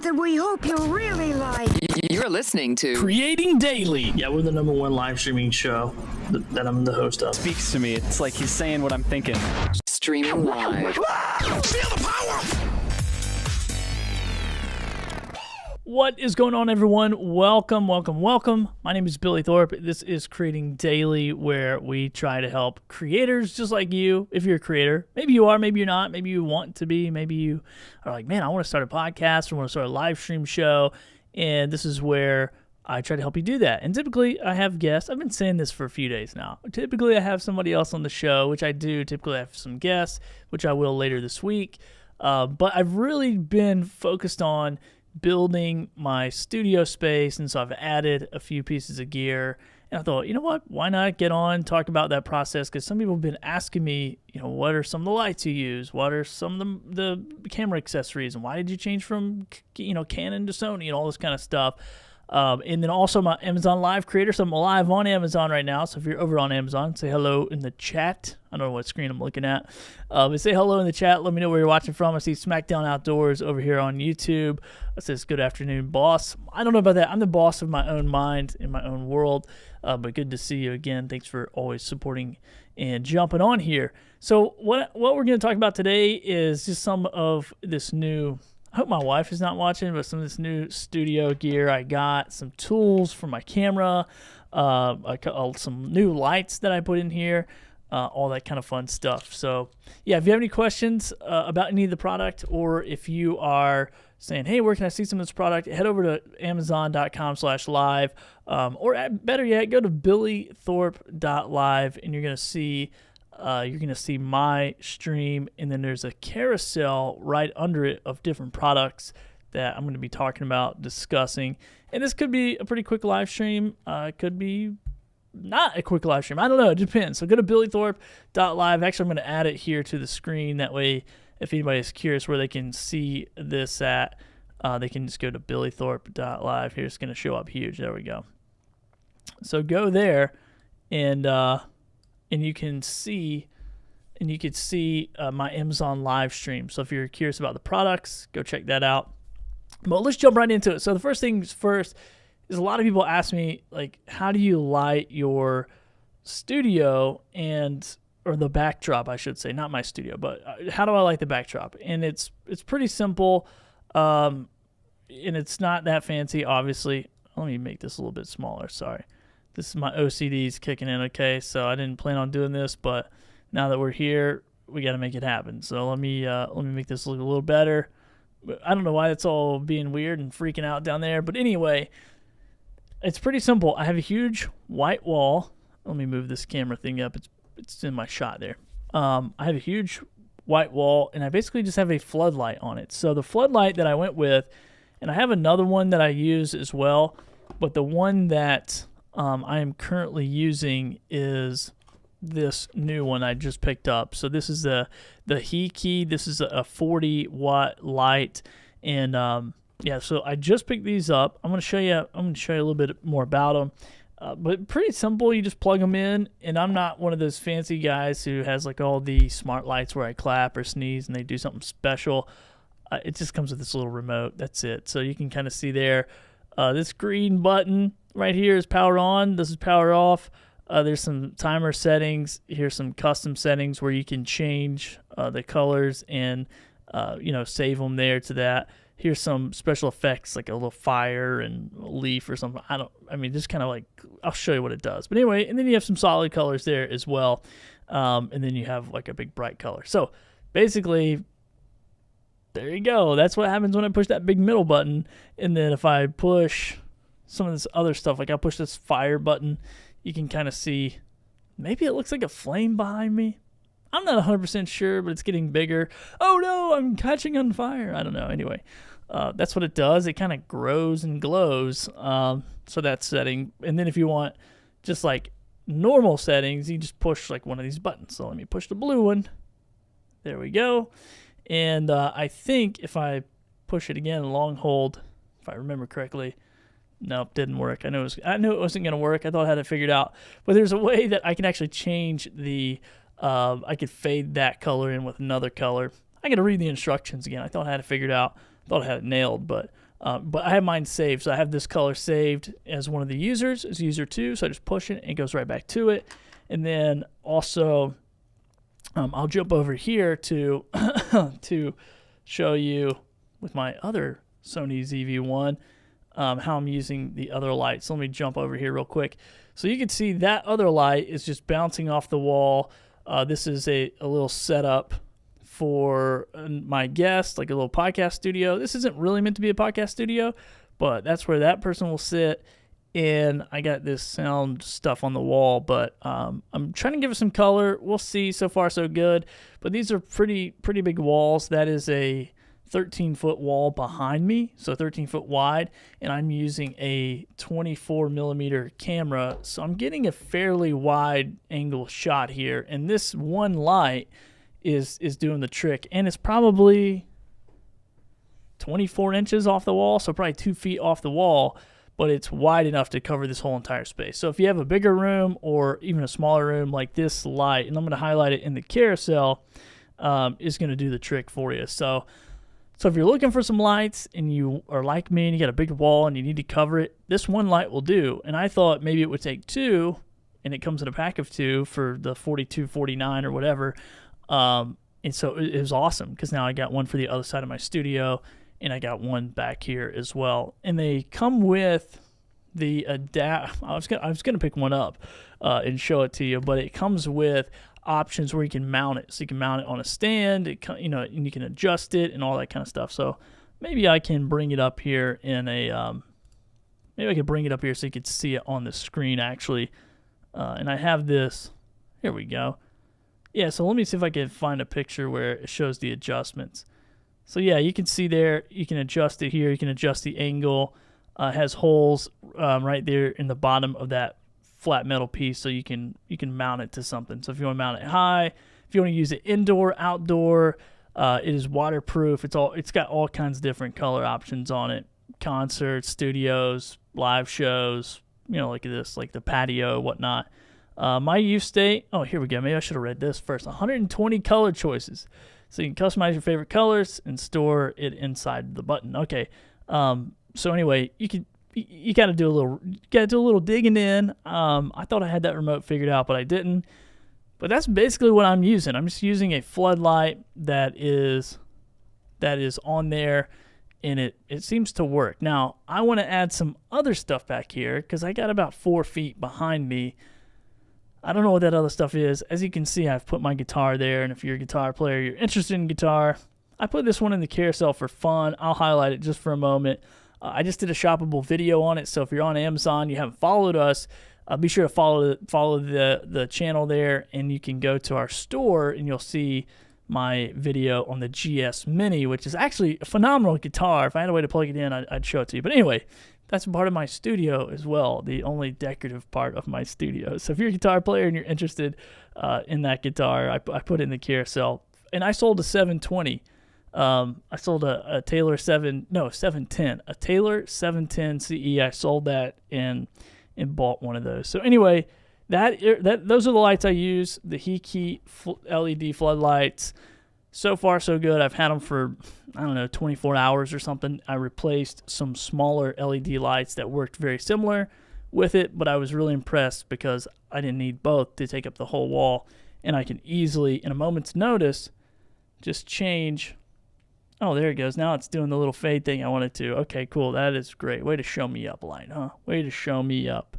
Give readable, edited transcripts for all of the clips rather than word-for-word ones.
something we hope you'll really like. You're listening to Creating Daily. Yeah, we're the #1 live streaming show that I'm the host of. Speaks to me. It's like he's saying what I'm thinking. Streaming live. Feel the power! What is going on, everyone? Welcome. My name is Billy Thorpe. This is Creating Daily, where we try to help creators just like you. If you're a creator, maybe you are, maybe you're not, maybe you want to be, maybe you are like, man, I want to start a podcast or want to start a live stream show. And this is where I try to help you do that. And typically I have guests. I've been saying this for a few days now. Typically I have somebody else on the show, which I do. Typically I have some guests, which I will later this week. But I've really been focused on building my studio space, and so I've added a few pieces of gear, and I thought, you know what, why not get on, talk about that process, because some people have been asking me, you know, what are some of the lights you use, what are some of the camera accessories, and why did you change from, you know, Canon to Sony, and all this kind of stuff. And then also my Amazon Live creator, so I'm live on Amazon right now, so if you're over on Amazon, say hello in the chat. I don't know what screen I'm looking at, but say hello in the chat. Let me know where you're watching from. I see SmackDown Outdoors over here on YouTube. It says, good afternoon, boss. I don't know about that. I'm the boss of my own mind in my own world, but good to see you again. Thanks for always supporting and jumping on here. So what we're going to talk about today is just some of this new, I hope my wife is not watching, but some of this new studio gear I got, some tools for my camera, some new lights that I put in here, all that kind of fun stuff. So, yeah, if you have any questions about any of the product, or if you are saying, hey, where can I see some of this product, head over to amazon.com/live, or better yet, go to billythorpe.live, and you're going to see my stream, and then there's a carousel right under it of different products that I'm going to be talking about, discussing. And this could be a pretty quick live stream. It could be not a quick live stream. I don't know. It depends. So go to billythorpe.live. Actually, I'm going to add it here to the screen. That way, if anybody's curious where they can see this at, they can just go to billythorpe.live. Here, it's going to show up huge. There we go. So go there, and you can see my Amazon live stream. So if you're curious about the products, go check that out. But let's jump right into it. So the first things first is, a lot of people ask me, like, how do you light your studio or the backdrop, I should say, not my studio, but how do I light the backdrop? And it's pretty simple, and it's not that fancy, obviously. Let me make this a little bit smaller. Sorry. This is my OCD's kicking in, okay? So I didn't plan on doing this, but now that we're here, we got to make it happen. So let me make this look a little better. I don't know why it's all being weird and freaking out down there, but anyway, it's pretty simple. I have a huge white wall. Let me move this camera thing up. It's in my shot there. I have a huge white wall, and I basically just have a floodlight on it. So the floodlight that I went with, and I have another one that I use as well, but the one that I am currently using is this new one I just picked up. So this is the Hiki. This is a 40-watt light, and yeah. So I just picked these up. I'm going to show you a little bit more about them. But pretty simple. You just plug them in, and I'm not one of those fancy guys who has like all the smart lights where I clap or sneeze and they do something special. It just comes with this little remote. That's it. So you can kind of see there. This green button right here is power on. This is power off. There's some timer settings. Here's some custom settings where you can change the colors and save them there to that. Here's some special effects like a little fire and a leaf or something. Just kind of like, I'll show you what it does. But anyway, and then you have some solid colors there as well. And then you have like a big bright color. So basically, there you go. That's what happens when I push that big middle button. And then if I push some of this other stuff, like I push this fire button, you can kind of see, maybe it looks like a flame behind me. I'm not 100% sure, but it's getting bigger. Oh no, I'm catching on fire. I don't know. Anyway, that's what it does. It kind of grows and glows. So that's setting. And then if you want just like normal settings, you just push like one of these buttons. So let me push the blue one. There we go. And I think if I push it again, long hold, if I remember correctly, nope, didn't work. I knew it wasn't going to work. I thought I had it figured out. But there's a way that I can actually change the, I could fade that color in with another color. I got to read the instructions again. I thought I had it figured out. I thought I had it nailed, but But I have mine saved, so I have this color saved as one of the users, as user 2. So I just push it and it goes right back to it. And then also, I'll jump over here to to show you with my other Sony ZV-1 how I'm using the other light. So let me jump over here real quick. So you can see that other light is just bouncing off the wall. This is a little setup for my guest, like a little podcast studio. This isn't really meant to be a podcast studio, but that's where that person will sit. And I got this sound stuff on the wall, but I'm trying to give it some color. We'll see. So far, so good. But these are pretty big walls. That is a 13-foot wall behind me, so 13 foot wide, and I'm using a 24 millimeter camera, so I'm getting a fairly wide angle shot here. And this one light is doing the trick, and it's probably 24 inches off the wall, so probably 2 feet off the wall. But it's wide enough to cover this whole entire space. So if you have a bigger room or even a smaller room, like this light, and I'm going to highlight it in the carousel, is going to do the trick for you. So if you're looking for some lights and you are like me and you got a big wall and you need to cover it, this one light will do. And I thought maybe it would take 2, and it comes in a pack of 2 for the $42.49 or whatever. And so it was awesome because now I got one for the other side of my studio, and I got one back here as well. And they come with the adapt. I was gonna pick one up and show it to you, but it comes with options where you can mount it. So you can mount it on a stand, and you can adjust it and all that kind of stuff. So maybe I can bring it up here in a maybe I could bring it up here so you could see it on the screen actually. And I have this. Here we go. Yeah. So let me see if I can find a picture where it shows the adjustments. So yeah, you can see there, you can adjust it here, you can adjust the angle. It has holes right there in the bottom of that flat metal piece, so you can mount it to something. So if you want to mount it high, if you want to use it indoor, outdoor, it is waterproof. It's got all kinds of different color options on it. Concerts, studios, live shows, like this, like the patio, whatnot. My use state, oh, here we go. Maybe I should have read this first. 120 color choices. So you can customize your favorite colors and store it inside the button. Okay. So anyway, you got to do a little digging in. I thought I had that remote figured out, but I didn't. But that's basically what I'm using. I'm just using a floodlight that is on there, and it seems to work. Now, I want to add some other stuff back here because I got about 4 feet behind me. I don't know what that other stuff is. As you can see, I've put my guitar there, and if you're a guitar player, you're interested in guitar, I put this one in the carousel for fun. I'll highlight it just for a moment. I just did a shoppable video on it, so if you're on Amazon, you haven't followed us, be sure to follow the channel there, and you can go to our store, and you'll see my video on the GS Mini, which is actually a phenomenal guitar. If I had a way to plug it in, I'd show it to you. But anyway, that's part of my studio as well, the only decorative part of my studio. So if you're a guitar player and you're interested in that guitar, I put it in the carousel. And I sold a 720. I sold a Taylor 710. A Taylor 710 CE. I sold that and bought one of those. So anyway, those are the lights I use, the Hiki LED floodlights. So far, so good. I've had them for, 24 hours or something. I replaced some smaller LED lights that worked very similar with it, but I was really impressed because I didn't need both to take up the whole wall, and I can easily, in a moment's notice, just change. Oh, there it goes. Now it's doing the little fade thing I wanted to. Okay, cool. That is great. Way to show me up, light, huh? Way to show me up.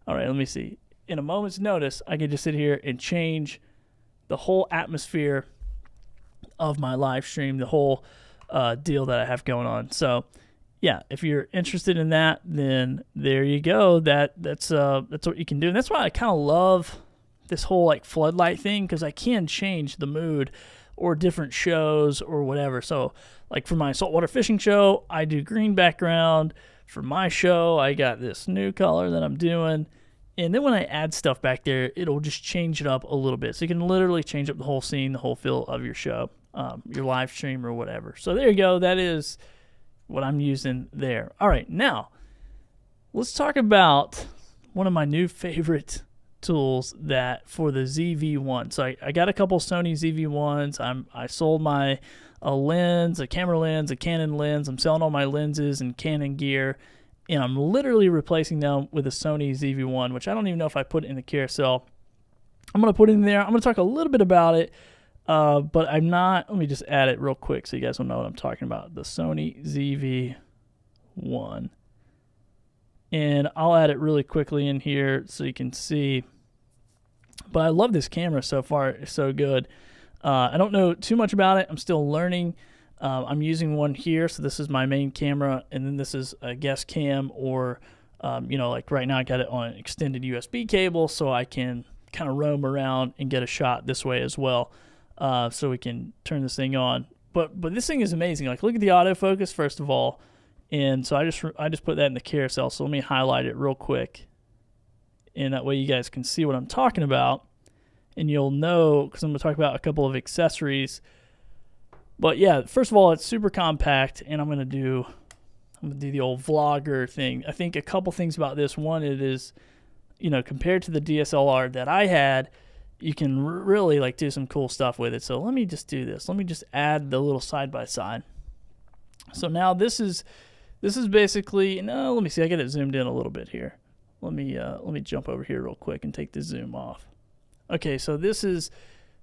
All right, let me see. In a moment's notice, I can just sit here and change the whole atmosphere of my live stream, the whole deal that I have going on. So, yeah, if you're interested in that, then there you go. That's what you can do. And that's why I kind of love this whole floodlight thing, because I can change the mood or different shows or whatever. So, for my saltwater fishing show, I do green background. For my show, I got this new color that I'm doing. And then when I add stuff back there, it'll just change it up a little bit. So you can literally change up the whole scene, the whole feel of your show, your live stream or whatever. So there you go. That is what I'm using there. All right, now let's talk about one of my new favorite tools that for the ZV-1. So I got a couple Sony ZV-1s. I sold my lens, a camera lens, a Canon lens. I'm selling all my lenses and Canon gear, and I'm literally replacing them with a Sony ZV-1, which I don't even know if I put it in the carousel. I'm going to put it in there. I'm going to talk a little bit about it, but I'm not. Let me just add it real quick so you guys will know what I'm talking about. The Sony ZV-1. And I'll add it really quickly in here so you can see. But I love this camera so far. It's so good. I don't know too much about it. I'm still learning. I'm using one here. So this is my main camera. And then this is a guest cam, or, like right now I got it on an extended USB cable so I can kind of roam around and get a shot this way as well. So we can turn this thing on. But this thing is amazing. Like, look at the autofocus, first of all. And so I just put that in the carousel. So let me highlight it real quick, and that way you guys can see what I'm talking about, and you'll know, because I'm going to talk about a couple of accessories. But yeah, first of all, it's super compact, and I'm going to do the old vlogger thing. I think a couple things about this. One, it is, compared to the DSLR that I had, you can really like do some cool stuff with it. So let me just do this. Let me just add the little side by side. So now this is basically, no, let me see. I got it zoomed in a little bit here. Let me jump over here real quick and take the zoom off. Okay, so this is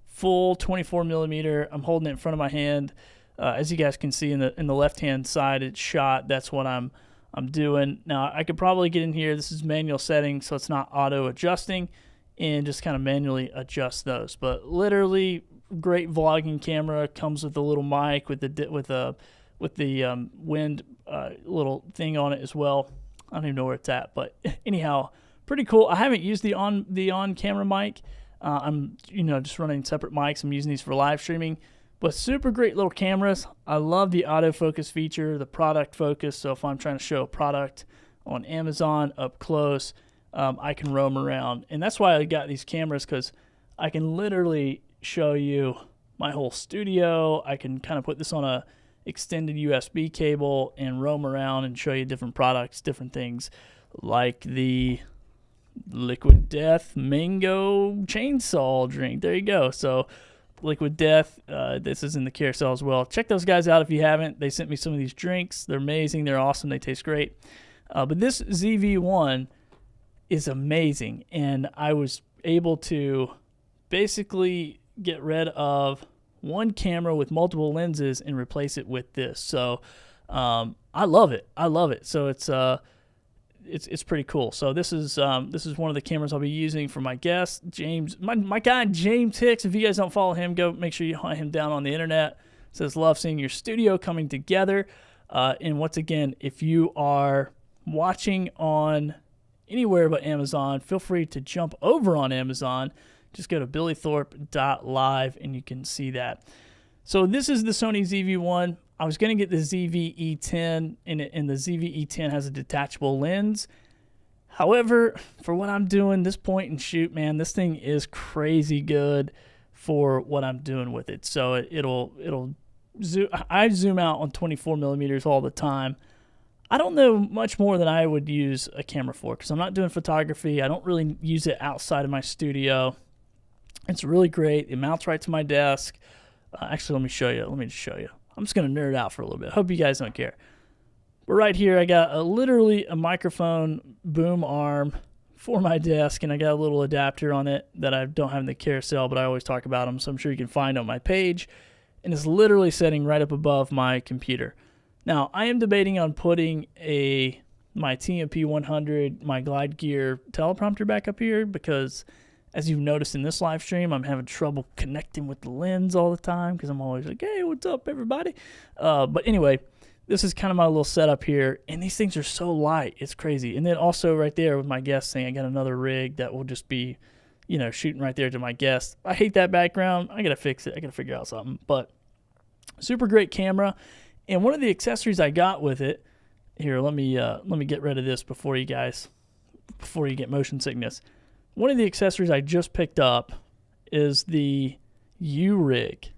full 24 millimeter. I'm holding it in front of my hand. As you guys can see in the left hand side, it's shot. That's what I'm doing. Now I could probably get in here. This is manual settings, so it's not auto adjusting, and just kind of manually adjust those. But literally, great vlogging camera. Comes with a little mic with the wind little thing on it as well. I don't even know where it's at, but anyhow, pretty cool. I haven't used the on camera mic. I'm just running separate mics. I'm using these for live streaming, but super great little cameras. I love the autofocus feature, the product focus. So if I'm trying to show a product on Amazon up close, I can roam around, and that's why I got these cameras, because I can literally show you my whole studio. I can kind of put this on a extended USB cable and roam around and show you different products, different things, like the Liquid Death mango chainsaw drink. There you go. So Liquid Death, this is in the carousel as well. Check those guys out if you haven't. They sent me some of these drinks. They're amazing. They're awesome. They taste great. But this ZV-1 is amazing, and I was able to basically get rid of one camera with multiple lenses and replace it with this. So I love it. So it's pretty cool. So this is one of the cameras I'll be using for my guest James, my guy James Hicks. If you guys don't follow him, go make sure you hunt him down on the internet. Says love seeing your studio coming together. And once again, if you are watching on anywhere but Amazon, feel free to jump over on Amazon. Just go to billythorpe.live and you can see that. So this is the Sony ZV-1. I was going to get the ZV-E10, and the ZV-E10 has a detachable lens. However, for what I'm doing, this point and shoot, man, this thing is crazy good for what I'm doing with it. So it'll zoom. I zoom out on 24 millimeters all the time. I don't know much more than I would use a camera for, because I'm not doing photography. I don't really use it outside of my studio. It's really great. It mounts right to my desk. Actually, let me show you. Let me just show you. I'm just going to nerd out for a little bit. Hope you guys don't care. But right here, I got literally a microphone boom arm for my desk, and I got a little adapter on it that I don't have in the carousel, but I always talk about them, so I'm sure you can find on my page. And it's literally sitting right up above my computer. Now, I am debating on putting my TMP 100, my Glide Gear teleprompter back up here, because as you've noticed in this live stream, I'm having trouble connecting with the lens all the time, because I'm always like, hey, what's up, everybody? But anyway, this is kind of my little setup here, and these things are so light. It's crazy. And then also right there with my guest thing, I got another rig that will just be, shooting right there to my guest. I hate that background. I got to fix it. I got to figure out something. But super great camera. And one of the accessories I got with it, here, let me get rid of this before you get motion sickness. One of the accessories I just picked up is the U-Rig.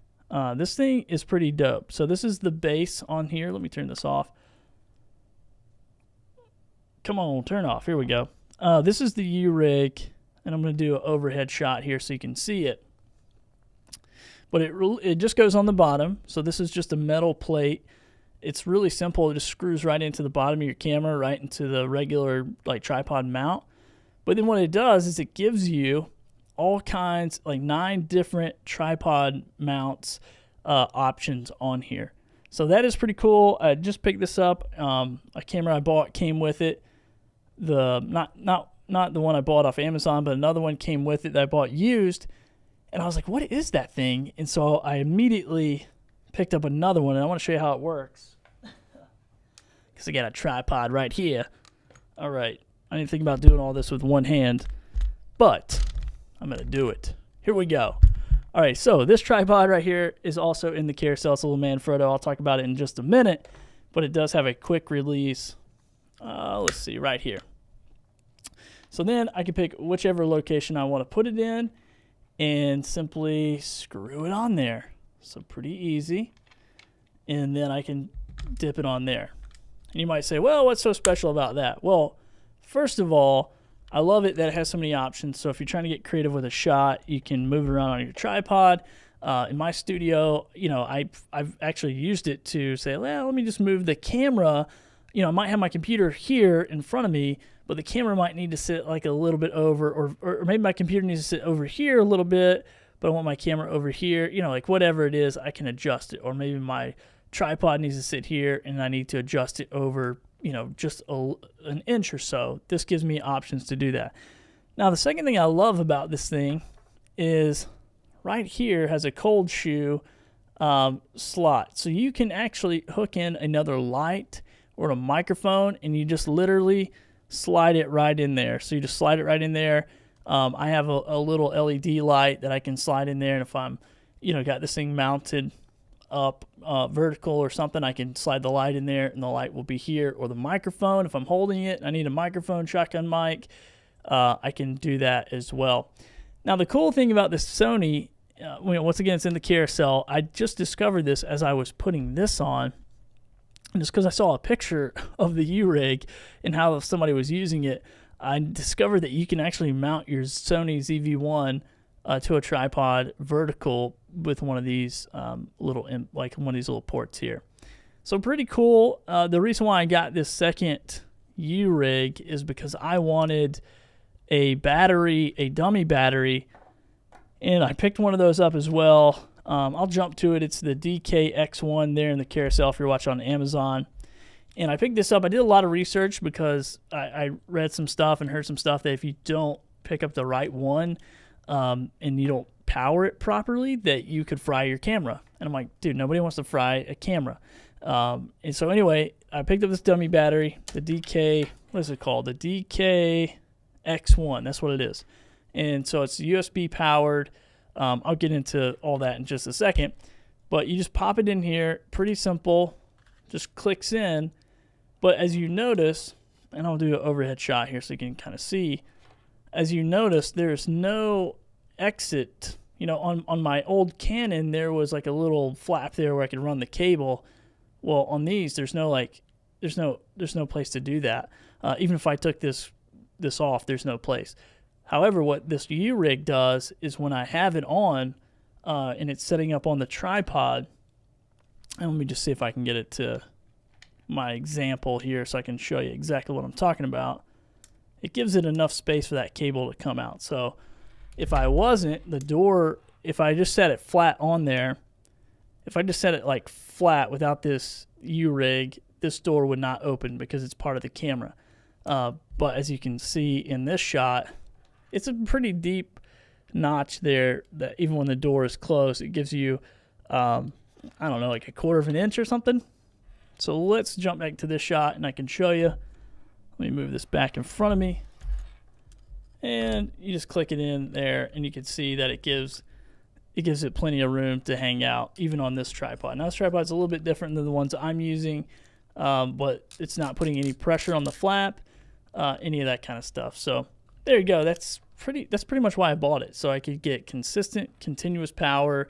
This thing is pretty dope. So this is the base on here. Let me turn this off. Come on, turn off. Here we go. This is the U-Rig. and I'm going to do an overhead shot here so you can see it. But it just goes on the bottom. So this is just a metal plate. It's really simple. It just screws right into the bottom of your camera, right into the regular like tripod mount. But then what it does is it gives you all kinds, like 9 different tripod mounts options on here. So that is pretty cool. I just picked this up. A camera I bought came with it. Not the one I bought off Amazon, but another one came with it that I bought used. And I was like, what is that thing? And so I immediately picked up another one, and I want to show you how it works. Because I got a tripod right here. All right. I didn't think about doing all this with one hand, but I'm going to do it. Here we go. All right, so this tripod right here is also in the carousel. It's a little Manfrotto. I'll talk about it in just a minute, but it does have a quick release. Let's see, right here. So then I can pick whichever location I want to put it in and simply screw it on there. So pretty easy. And then I can dip it on there. And you might say, well, what's so special about that? Well, first of all, I love it that it has so many options. So if you're trying to get creative with a shot, you can move it around on your tripod. In my studio, you know, I've actually used it to say, well, let me just move the camera. You know, I might have my computer here in front of me, but the camera might need to sit like a little bit over, or maybe my computer needs to sit over here a little bit, but I want my camera over here. You know, like whatever it is, I can adjust it. Or maybe my tripod needs to sit here and I need to adjust it over, you know, just an inch or so. This gives me options to do that. Now, the second thing I love about this thing is right here has a cold shoe slot. So you can actually hook in another light or a microphone, and you just literally slide it right in there. So you just slide it right in there. I have a little LED light that I can slide in there, and if I'm, you know, got this thing mounted up vertical or something, I can slide the light in there, and the light will be here. Or the microphone, if I'm holding it, I need a microphone, shotgun mic, I can do that as well. Now, the cool thing about this Sony, once again, it's in the carousel. I just discovered this as I was putting this on. And just because I saw a picture of the U-Rig and how somebody was using it, I discovered that you can actually mount your Sony ZV-1 to a tripod vertical with one of these little ports here. So pretty cool. The reason why I got this second U-Rig is because I wanted a battery, a dummy battery, and I picked one of those up as well. I'll jump to it. It's the DK-X1 there in the carousel if you're watching on Amazon. And I picked this up. I did a lot of research because I read some stuff and heard some stuff that if you don't pick up the right one and you don't power it properly, that you could fry your camera. And I'm like, dude, nobody wants to fry a camera. And so anyway, I picked up this dummy battery, the DK, what is it called? The DK-X1. That's what it is. And so it's USB powered. I'll get into all that in just a second, but you just pop it in here, pretty simple, just clicks in. But as you notice, and I'll do an overhead shot here so you can kind of see, as you notice, there's no exit. You know, on my old Canon, there was like a little flap there where I could run the cable. Well, on these, there's no place to do that. Even if I took this off, there's no place. However, what this U-Rig does is when I have it on and it's setting up on the tripod, and let me just see if I can get it to my example here so I can show you exactly what I'm talking about. It gives it enough space for that cable to come out. So if I wasn't, if I just set it flat on there, if I just set it like flat without this U-Rig, this door would not open because it's part of the camera. But as you can see in this shot, it's a pretty deep notch there that even when the door is closed, it gives you, I don't know, like a 1/4 of an inch or something. So let's jump back to this shot and I can show you. Let me move this back in front of me. And you just click it in there and you can see that it gives it plenty of room to hang out even on this tripod. Now this tripod's a little bit different than the ones I'm using, but it's not putting any pressure on the flap, any of that kind of stuff. So there you go. That's pretty much why I bought it. So I could get consistent, continuous power,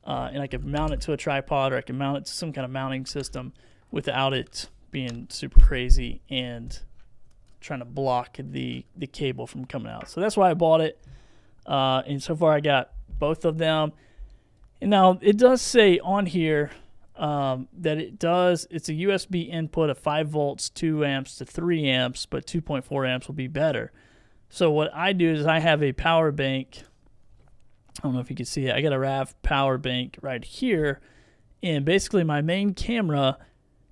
and I could mount it to a tripod, or I could mount it to some kind of mounting system without it being super crazy and trying to block the cable from coming out. So that's why I bought it. And so far I got both of them. And now it does say on here that it's a USB input of 5 volts, 2 amps to 3 amps, but 2.4 amps will be better. So what I do is I have a power bank. I don't know if you can see it. I got a RAV power bank right here. And basically my main camera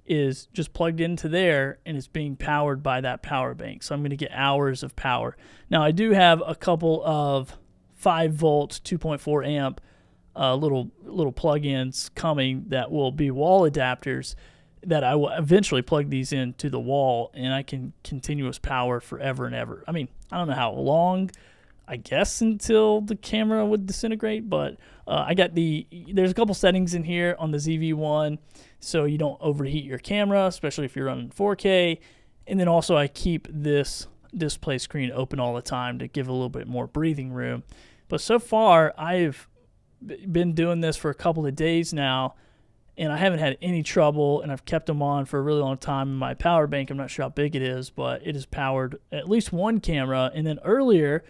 is just plugged into there, and it's being powered by that power bank. So I'm going to get hours of power. Now I do have a couple of 5 volts, 2.4 amp little plug-ins coming that will be wall adapters that I will eventually plug these into the wall, and I can continuous power forever and ever. I mean, I don't know how long, I guess until the camera would disintegrate, but there's a couple settings in here on the ZV-1 so you don't overheat your camera, especially if you're running 4K. And then also I keep this display screen open all the time to give a little bit more breathing room. But so far I've been doing this for a couple of days now, and I haven't had any trouble, and I've kept them on for a really long time. In my power bank, I'm not sure how big it is, but it has powered at least one camera. And then earlier,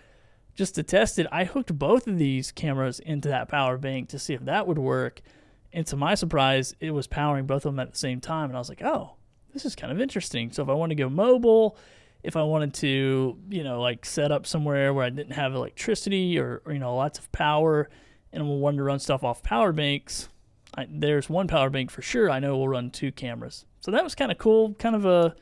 just to test it, I hooked both of these cameras into that power bank to see if that would work. And to my surprise, it was powering both of them at the same time. And I was like, oh, this is kind of interesting. So if I wanted to go mobile, if I wanted to, like set up somewhere where I didn't have electricity or lots of power, and I wanted to run stuff off power banks, there's one power bank for sure I know will run 2 cameras. So that was kind of cool, kind of a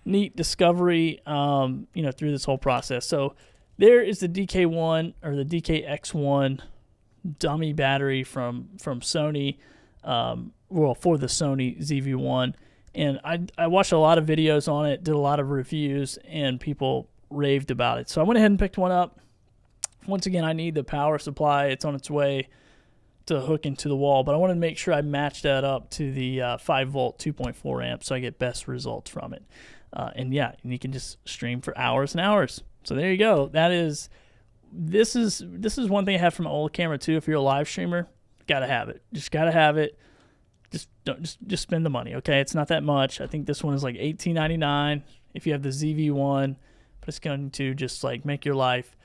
neat discovery, through this whole process. So there is the DK1 or the DKX1 dummy battery from Sony, for the Sony ZV-1. And I watched a lot of videos on it, did a lot of reviews, and people raved about it. So I went ahead and picked one up. Once again, I need the power supply. It's on its way to hook into the wall, but I wanted to make sure I matched that up to the 5 volt 2.4 amp so I get best results from it. And you can just stream for hours and hours. So there you go. This is one thing I have from my old camera too. If you're a live streamer, gotta have it. Just gotta have it. Just spend the money, okay? It's not that much. I think this one is like $18.99 if you have the ZV-1, but it's going to just like make your life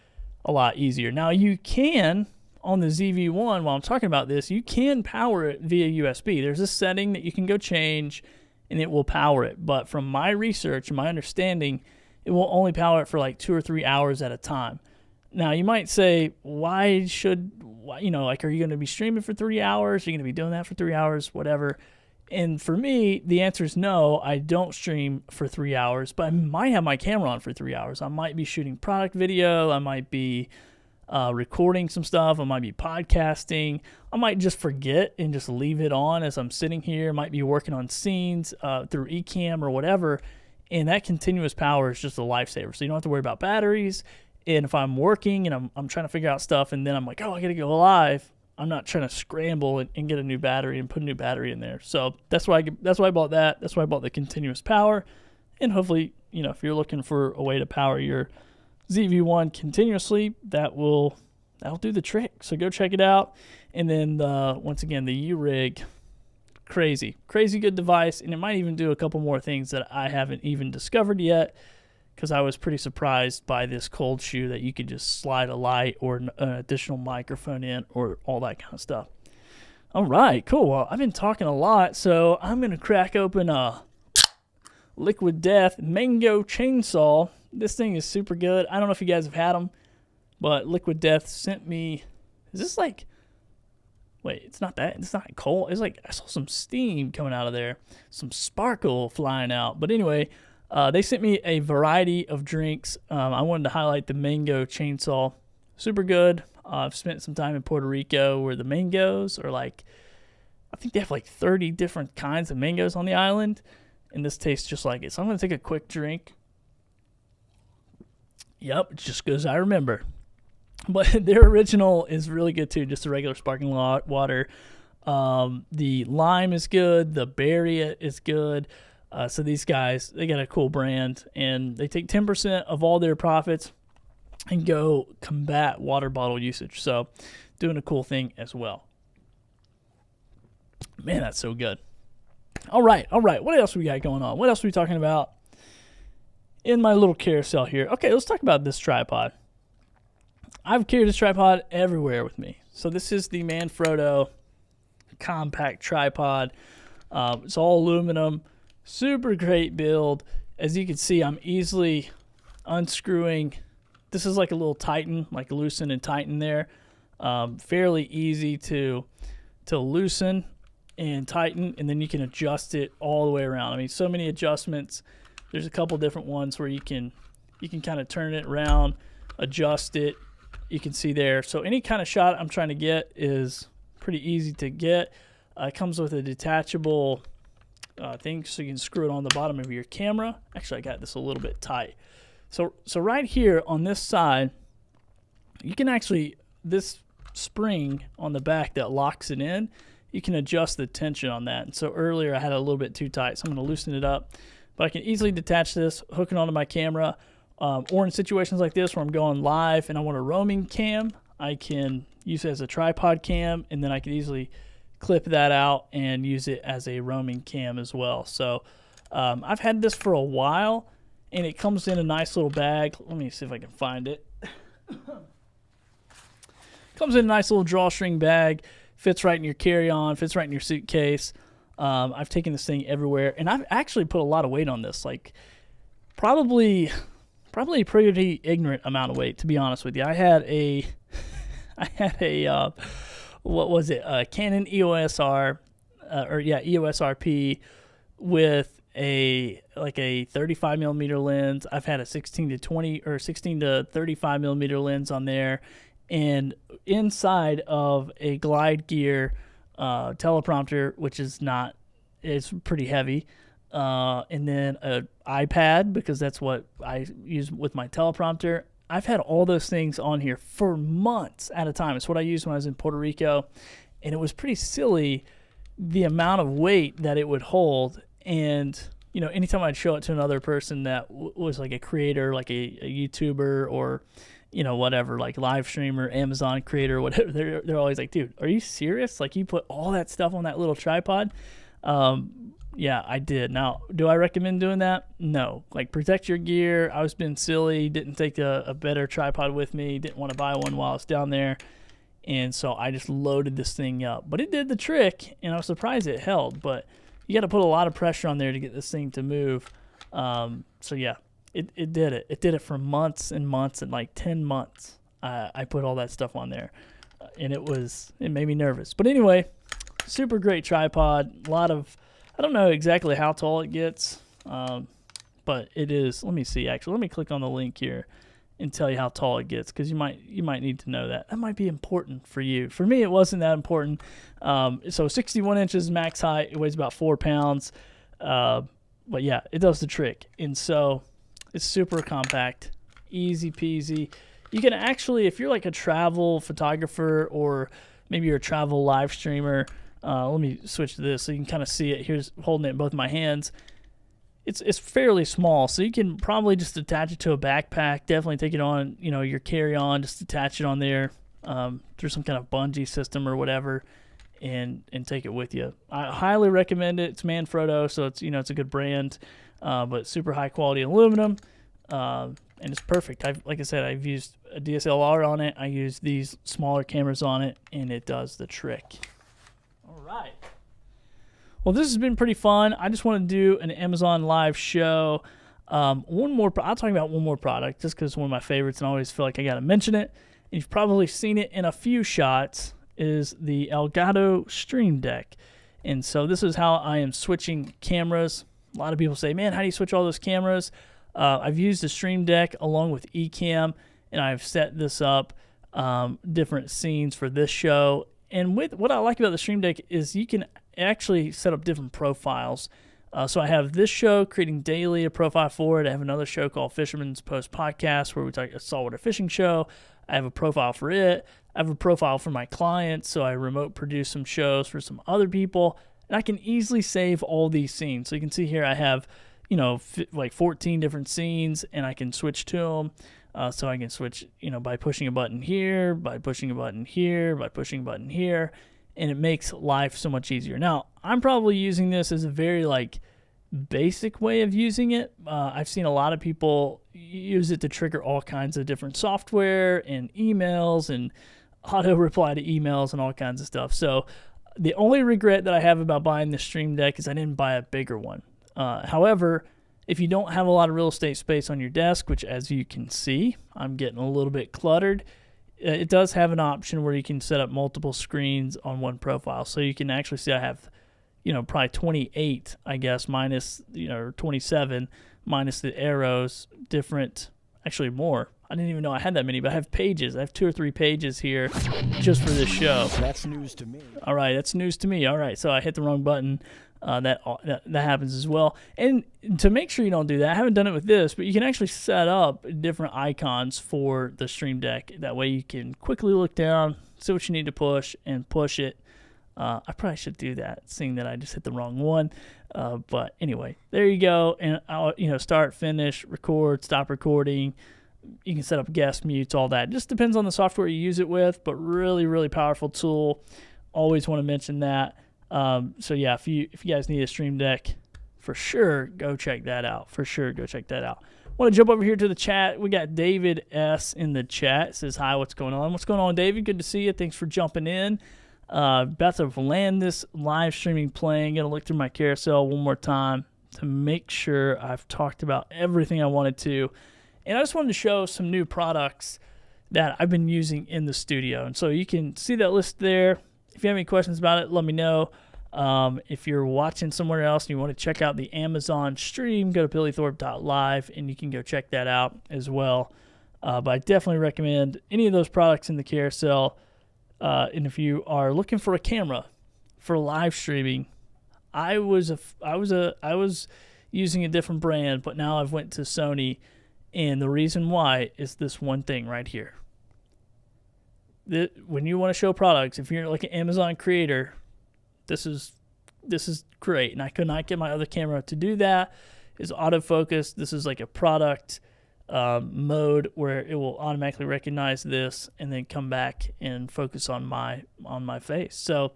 a lot easier. Now you can, on the ZV-1, while I'm talking about this, you can power it via USB. There's a setting that you can go change and it will power it. But from my research and my understanding, it will only power it for like 2 or 3 hours at a time. Now you might say, are you going to be streaming for 3 hours? Are you going to be doing that for 3 hours? Whatever. And for me, the answer is no, I don't stream for 3 hours, but I might have my camera on for 3 hours. I might be shooting product video. I might be recording some stuff. I might be podcasting. I might just forget and just leave it on as I'm sitting here. I might be working on scenes through Ecamm or whatever. And that continuous power is just a lifesaver. So you don't have to worry about batteries. And if I'm working and I'm trying to figure out stuff and then I'm like, oh, I got to go live, I'm not trying to scramble and get a new battery and put a new battery in there. So that's why I bought that. That's why I bought the continuous power. And hopefully, if you're looking for a way to power your ZV-1 continuously, that'll do the trick. So go check it out. And then once again, the U-Rig, crazy good device. And it might even do a couple more things that I haven't even discovered yet, because I was pretty surprised by this cold shoe that you could just slide a light or an additional microphone in or all that kind of stuff. All right, cool. Well, I've been talking a lot, so I'm going to crack open a Liquid Death Mango Chainsaw. This thing is super good. I don't know if you guys have had them, but Liquid Death sent me... Is this like... Wait, it's not that. It's not cold. It's like I saw some steam coming out of there. Some sparkle flying out. But anyway... they sent me a variety of drinks. I wanted to highlight the Mango Chainsaw. Super good. I've spent some time in Puerto Rico where the mangoes are like, I think they have like 30 different kinds of mangoes on the island. And this tastes just like it. So I'm going to take a quick drink. Yep, it's just as good as I remember. But their original is really good too. Just the regular sparkling water. The lime is good. The berry is good. So these guys, they got a cool brand, and they take 10% of all their profits and go combat water bottle usage. So doing a cool thing as well. Man, that's so good. All right. What else we got going on? What else are we talking about? in my little carousel here. Okay, let's talk about this tripod. I've carried this tripod everywhere with me. So this is the Manfrotto compact tripod. It's all aluminum, super great build. As you can see, I'm easily unscrewing. This is like a little Tighten, like loosen and tighten there. Fairly easy to loosen and tighten, and then you can adjust it all the way around. I mean, so many adjustments. There's a couple different ones where you can kind of turn it around, adjust it. You can see there. So any kind of shot I'm trying to get is pretty easy to get. It comes with a detachable thing, so you can screw it on the bottom of your camera. Actually, I got this a little bit tight. So right here on this side, you can actually, this spring on the back that locks it in, you can adjust the tension on that. And so earlier I had it a little bit too tight, so I'm going to loosen it up. But I can easily detach this, hook it onto my camera, or in situations like this where I'm going live and I want a roaming cam, I can use it as a tripod cam, and then I can easily clip that out and use it as a roaming cam as well. So I've had this for a while, and it comes in a nice little bag. Let me see if I can find it. Comes in a nice little drawstring bag, fits right in your carry-on, fits right in your suitcase. I've taken this thing everywhere, and I've actually put a lot of weight on this, like probably a pretty ignorant amount of weight, to be honest with you. I had a what was it? A Canon EOS EOS RP with a 35 millimeter lens. I've had a 16 to 35 millimeter lens on there, and inside of a Glide Gear teleprompter, which it's pretty heavy, and then an iPad, because that's what I use with my teleprompter. I've had all those things on here for months at a time. It's what I used when I was in Puerto Rico, and it was pretty silly the amount of weight that it would hold. And anytime I'd show it to another person that was like a creator, like a YouTuber, or whatever, like live streamer, Amazon creator, whatever, they're always like, dude, are you serious? Like, you put all that stuff on that little tripod? Yeah, I did. Now, do I recommend doing that? No. Like, protect your gear. I was being silly, didn't take a better tripod with me, didn't want to buy one while I was down there, and so I just loaded this thing up. But it did the trick, and I was surprised it held, but you got to put a lot of pressure on there to get this thing to move. So yeah, it did it. It did it for months and months, and like 10 months. I put all that stuff on there, and it made me nervous. But anyway, super great tripod. I don't know exactly how tall it gets, but it is. Let me see. Actually, let me click on the link here and tell you how tall it gets, because you might need to know that. That might be important for you. For me, it wasn't that important. So 61 inches max height. It weighs about 4 pounds. But yeah, it does the trick. And so it's super compact, easy peasy. You can actually, if you're like a travel photographer, or maybe you're a travel live streamer, let me switch to this so you can kind of see it. Here's holding it in both my hands. It's fairly small, so you can probably just attach it to a backpack. Definitely take it on, your carry-on. Just attach it on there through some kind of bungee system or whatever, and take it with you. I highly recommend it. It's Manfrotto, so it's a good brand, but super high quality aluminum, and it's perfect. Like I said, I've used a DSLR on it. I use these smaller cameras on it, and it does the trick. All right. Well, this has been pretty fun. I just want to do an Amazon live show. I'll talk about one more product just because it's one of my favorites, and I always feel like I got to mention it. And you've probably seen it in a few shots, is the Elgato Stream Deck. And so this is how I am switching cameras. A lot of people say, man, how do you switch all those cameras? I've used the Stream Deck along with Ecamm, and I've set this up, different scenes for this show. And what I like about the Stream Deck is you can actually set up different profiles. So I have this show, Creating Daily, a profile for it. I have another show called Fisherman's Post Podcast, where we talk a saltwater fishing show. I have a profile for it. I have a profile for my clients, so I remote produce some shows for some other people. And I can easily save all these scenes. So you can see here I have, like 14 different scenes, and I can switch to them. So I can switch, by pushing a button here, by pushing a button here, by pushing a button here, and it makes life so much easier. Now, I'm probably using this as a very basic way of using it. I've seen a lot of people use it to trigger all kinds of different software and emails and auto reply to emails and all kinds of stuff. So the only regret that I have about buying the Stream Deck is I didn't buy a bigger one. However, if you don't have a lot of real estate space on your desk, which as you can see, I'm getting a little bit cluttered, it does have an option where you can set up multiple screens on one profile. So you can actually see I have, probably 28, I guess, minus, or 27 minus the arrows, different, actually more. I didn't even know I had that many, but I have pages. I have 2 or 3 pages here just for this show. That's news to me. All right, that's news to me. All right, so I hit the wrong button. That happens as well. And to make sure you don't do that, I haven't done it with this, but you can actually set up different icons for the Stream Deck. That way you can quickly look down, see what you need to push, and push it. I probably should do that, seeing that I just hit the wrong one. But anyway, there you go. And I'll, start, finish, record, stop recording. You can set up guest mutes, all that. Just depends on the software you use it with, but really, really powerful tool. Always want to mention that. So yeah, if you guys need a Stream Deck, for sure, go check that out. For sure, go check that out. I want to jump over here to the chat. We got David S. in the chat. It says, hi, what's going on? What's going on, David? Good to see you. Thanks for jumping in. About to land this live streaming playing. Going to look through my carousel one more time to make sure I've talked about everything I wanted to. And I just wanted to show some new products that I've been using in the studio. And so you can see that list there. If you have any questions about it, let me know. If you're watching somewhere else and you want to check out the Amazon stream, go to billythorpe.live and you can go check that out as well. But I definitely recommend any of those products in the carousel. And if you are looking for a camera for live streaming, I was using a different brand, but now I've went to Sony, and the reason why is this one thing right here. When you want to show products, if you're like an Amazon creator, this is great. And I could not get my other camera to do that. It's autofocus. This is like a product mode where it will automatically recognize this and then come back and focus on my face. So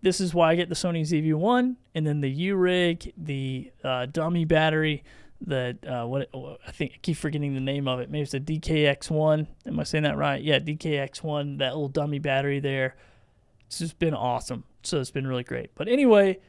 this is why I get the Sony ZV-1, and then the U-Rig, the dummy battery. I think I keep forgetting the name of it. Maybe it's a DKX1. Am I saying that right? Yeah, DKX1, that little dummy battery there. It's just been awesome. So it's been really great. But anyway,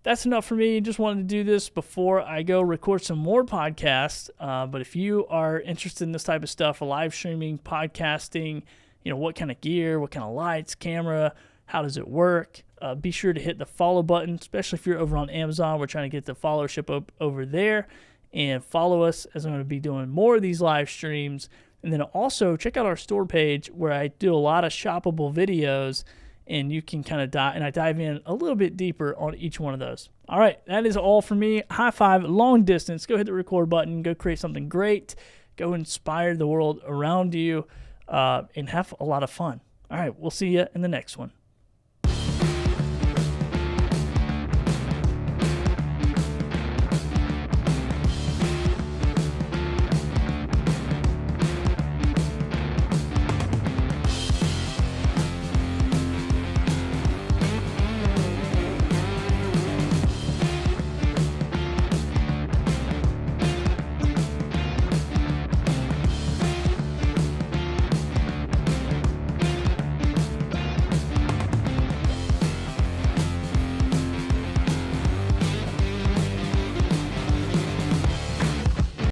that's enough for me. Just wanted to do this before I go record some more podcasts. But if you are interested in this type of stuff, live streaming, podcasting, what kind of gear, what kind of lights, camera, how does it work? Be sure to hit the follow button, especially if you're over on Amazon. We're trying to get the followership up over there. And follow us, as I'm going to be doing more of these live streams. And then also check out our store page where I do a lot of shoppable videos, and you can kind of dive in a little bit deeper on each one of those. All right, that is all for me. High five, long distance. Go hit the record button. Go create something great. Go inspire the world around you, and have a lot of fun. All right, we'll see you in the next one.